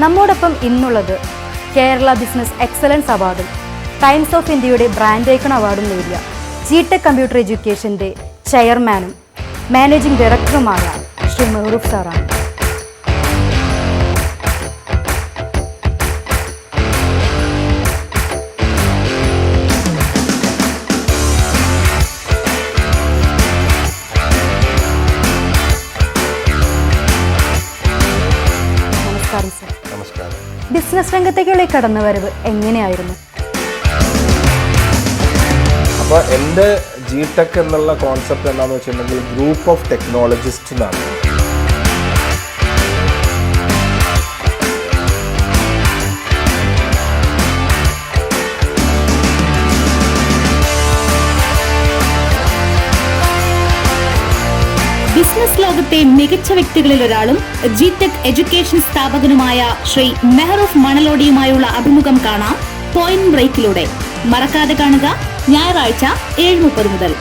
നമ്മോടൊപ്പം ഇന്നുള്ളത് Kerala business excellence അവാർഡും ടൈംസ് ഓഫ് ഇന്ത്യയുടെ ബ്രാൻഡ് ഐക്കൺ അവാർഡും നേടിയ G-TEC കമ്പ്യൂട്ടർ എഡ്യൂക്കേഷൻ്റെ ചെയർമാനും മാനേജിംഗ് ഡയറക്ടറുമായ ശ്രീ മെഹറൂഫ് സാറാണ്. നമസ്കാരം സർ. നമസ്കാരം. ബിസിനസ് രംഗത്തേക്കുള്ള കടന്നുവരവ് എങ്ങനെയായിരുന്നു? അപ്പോൾ എൻ്റെ G-TEC എന്നുള്ള കോൺസെപ്റ്റ് എന്താണെന്ന് വെച്ചിട്ടുണ്ടെങ്കിൽ ഗ്രൂപ്പ് ഓഫ് ടെക്നോളജിസ്റ്റ് എന്നാണ്. ബിസിനസ് ലോകത്തെ മികച്ച വ്യക്തികളിൽ ഒരാളും G-TEC എഡ്യൂക്കേഷൻ സ്ഥാപകനുമായ ശ്രീ മെഹറൂഫ് മണലോടിയുമായുള്ള അഭിമുഖം കാണാം പോയിന്റ് ബ്രേക്കിലൂടെ. മറക്കാതെ കാണുക, ഞായറാഴ്ച 7:30 മുതൽ.